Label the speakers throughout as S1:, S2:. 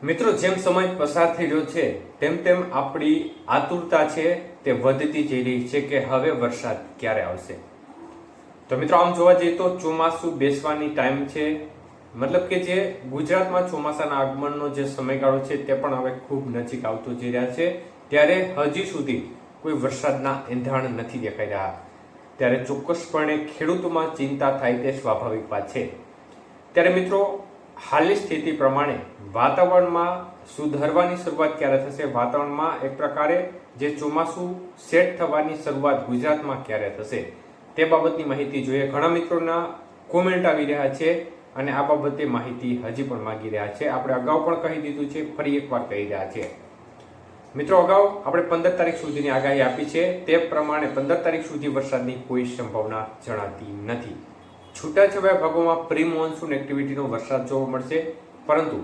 S1: મિત્રો, જેમ સમય પસાર થઈ રહ્યો છે તેમ તેમ આપણી આતુરતા છે તે વધતી જઈ રહી છે કે હવે વરસાદ ક્યારે આવશે. તો મિત્રો, આમ જોવા જઈએ તો ચોમાસું બેસવાની ટાઈમ છે, મતલબ કે જે ગુજરાતમાં ચોમાસાના આગમનનો જે સમયગાળો છે તે પણ હવે ખૂબ નજીક આવતો જઈ રહ્યા છે. ત્યારે હજી સુધી કોઈ વરસાદના એંધાણ નથી દેખાઈ રહ્યા. ત્યારે ચોક્કસપણે ખેડૂતોમાં ચિંતા થાય તે સ્વાભાવિક વાત છે. ત્યારે મિત્રો, હાલની સ્થિતિ પ્રમાણે વાતાવરણમાં સુધરવાની શરૂઆત ક્યારે થશે, વાતાવરણમાં એક પ્રકારે જે ચોમાસું સેટ થવાની શરૂઆત ગુજરાતમાં ક્યારે થશે તે બાબતની માહિતી જોઈએ. ઘણા મિત્રોના કોમેન્ટ આવી રહ્યા છે અને આ બાબતે માહિતી હજી પણ માંગી રહ્યા છે. આપણે અગાઉ પણ કહી દીધું છે, ફરી એકવાર કહી રહ્યા છે. મિત્રો, અગાઉ આપણે 15 તારીખ સુધીની આગાહી આપી છે, તે પ્રમાણે 15 તારીખ સુધી વરસાદની કોઈ સંભાવના જણાતી નથી. છૂટાછવાયા ભાગોમાં પ્રી મોન્સૂન એક્ટિવિટીનો વરસાદ જોવા મળશે, પરંતુ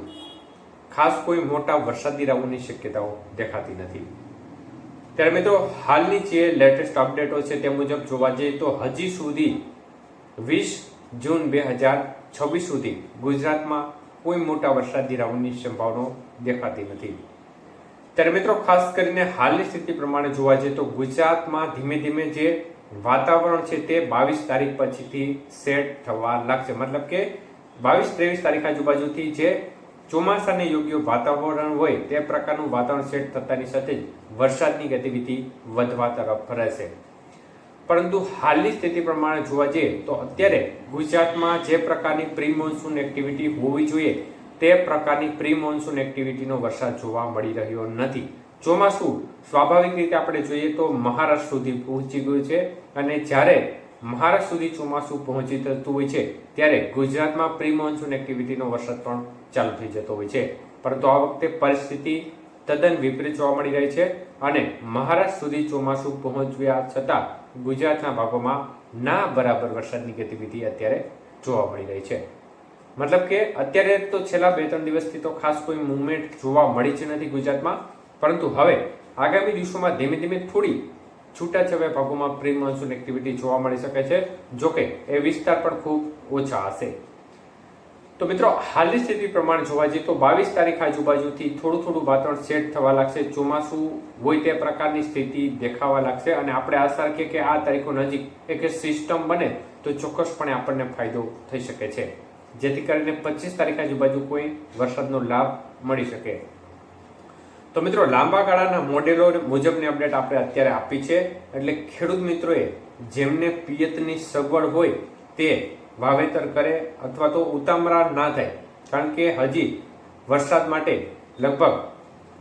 S1: ખાસ કોઈ મોટા વરસાદી રાઉન્ડની શક્યતાઓ દેખાતી નથી. ત્યારે મિત્રો, હાલની જે લેટેસ્ટ અપડેટો છે તે મુજબ જોવા જઈએ તો હજી સુધી 20 જૂન 2026 સુધી ગુજરાતમાં કોઈ મોટા વરસાદી રાઉન્ડની સંભાવના દેખાતી નથી. ત્યારે મિત્રો, ખાસ કરીને હાલની સ્થિતિ પ્રમાણે જોવા જઈએ તો ગુજરાતમાં ધીમે ધીમે જે વાતાવરણ છે તે 22 તારીખ પછીથી સેટ થવા લાગશે. મતલબ કે 22-23 તારીખ આજુબાજુથી જે ચોમાસાને યોગ્ય વાતાવરણ હોય તે પ્રકારનું વાતાવરણ સેટ થતાની સાથે જ વરસાદની ગતિવિધિ વધવા તરફ રહેશે. પરંતુ હાલની સ્થિતિ પ્રમાણે જોવા જઈએ તો અત્યારે ગુજરાતમાં જે પ્રકારની પ્રી મોન્સૂન એક્ટિવિટી હોવી જોઈએ તે પ્રકારની પ્રી મોન્સૂન એક્ટિવિટીનો વરસાદ જોવા મળી રહ્યો નથી. ચોમાસું સ્વાભાવિક રીતે આપણે જોઈએ તો મહારાષ્ટ્ર સુધી પહોંચી ગયું છે, અને જ્યારે મહારાષ્ટ્ર સુધી ચોમાસું પહોંચી જતું હોય છે ત્યારે ગુજરાતમાં પ્રી મોન્સૂન એક્ટિવિટીનો વરસાદ પણ ચાલુ થઈ જતો હોય છે. પરંતુ આ વખતે પરિસ્થિતિ તદ્દન વિપરીત જોવા મળી રહી છે અને મહારાષ્ટ્ર સુધી ચોમાસું પહોંચ્યા છતાં ગુજરાતના ભાગોમાં ના બરાબર વરસાદની ગતિવિધિ અત્યારે જોવા મળી રહી છે. મતલબ કે અત્યારે તો છેલ્લા 2-3 દિવસથી તો ખાસ કોઈ મુવમેન્ટ જોવા મળી જ નથી ગુજરાતમાં, પરંતુ હવે આગામી દિવસોમાં ધીમે ધીમે થોડી છૂટાછવાયા ભાગોમાં પ્રી મોન્સૂન એક્ટિવિટી જોવા મળી શકે છે. જોકે એ વિસ્તાર પણ ખૂબ ઓછા હશે. તો મિત્રો, હાલની સ્થિતિ પ્રમાણે જોવા જઈએ તો 22 તારીખ આજુબાજુથી થોડું થોડું વાતાવરણ સેટ થવા લાગશે, ચોમાસું હોય તે પ્રકારની સ્થિતિ દેખાવા લાગશે અને આપણે આશા રાખીએ કે આ તારીખો નજીક એક સિસ્ટમ બને તો ચોક્કસપણે આપણને ફાયદો થઈ શકે છે, જેથી કરીને 25 તારીખ આજુબાજુ કોઈ વરસાદનો લાભ મળી શકે. તો મિત્રો, લાંબા ગાળાના મોડેલો મુજબની અપડેટ આપણે અત્યારે આપી છે, એટલે ખેડૂત મિત્રોએ જેમને પિયતની સગવડ હોય તે વાવેતર કરે અથવા તો ઉતામળા ના થાય, કારણ કે હજી વરસાદ માટે લગભગ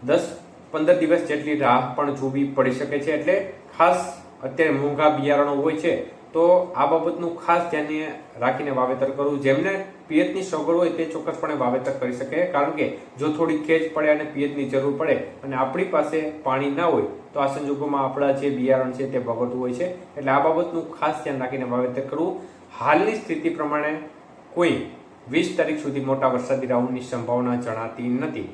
S1: 10-15 દિવસ જેટલી રાહ પણ જોવી પડી શકે છે. એટલે ખાસ અત્યારે મોંઘા બિયારણો હોય છે તો આ બાબતનું ખાસ ધ્યાન રાખીને વાવેતર કરવું. જેમને પિયતની સગવડ હોય તે ચોક્કસપણે વાવેતર કરી શકે, કારણ કે જો થોડી ખેંચ પડે અને પિયતની જરૂર પડે અને આપણી પાસે પાણી ના હોય તો આ સંજોગોમાં આપણા જે બિયારણ છે તે બગડતું હોય છે. એટલે આ બાબતનું ખાસ ધ્યાન રાખીને વાવેતર કરવું. હાલની સ્થિતિ પ્રમાણે કોઈ 20 તારીખ સુધી મોટા વરસાદી રાઉન્ડની સંભાવના જણાતી નથી.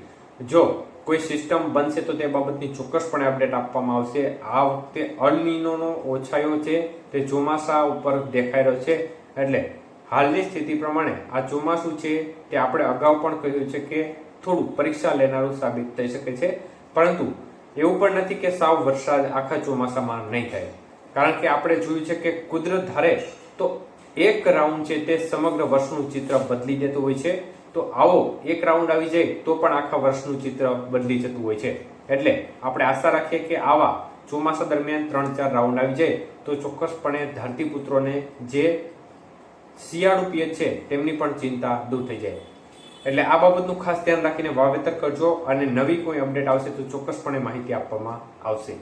S1: જો કોઈ સિસ્ટમ બનશે તો તે બાબતની ચોક્કસપણે અપડેટ આપવામાં આવશે. આ વખતે અલ નીનોનો ઓછાયો છે તે ચોમાસા ઉપર દેખાઈ રહ્યો છે, એટલે હાલની સ્થિતિ પ્રમાણે આ ચોમાસું છે તે આપણે અગાઉ પણ કહ્યું છે કે થોડું પરીક્ષા લેનારું સાબિત થઈ શકે છે. પરંતુ એવું પણ નથી કે સાવ વરસાદ આખા ચોમાસામાં નહીં થાય, કારણ કે આપણે જોયું છે કે કુદરત ધારે તો એક રાઉન્ડ છે તે સમગ્ર વર્ષનું ચિત્ર બદલી દેતું હોય છે. તો આવો એક રાઉન્ડ આવી જાય તો પણ આખા વર્ષનું ચિત્ર બદલી જતું હોય છે. એટલે આપણે આશા રાખીએ કે આવા ચોમાસા દરમિયાન 3-4 રાઉન્ડ આવી જાય તો ચોક્કસપણે ધરતીપુત્રોને જે શિયાળુ પિયત છે તેમની પણ ચિંતા દૂર થઈ જાય. એટલે આ બાબતનું ખાસ ધ્યાન રાખીને વાવેતર કરજો અને નવી કોઈ અપડેટ આવશે તો ચોક્કસપણે માહિતી આપવામાં આવશે.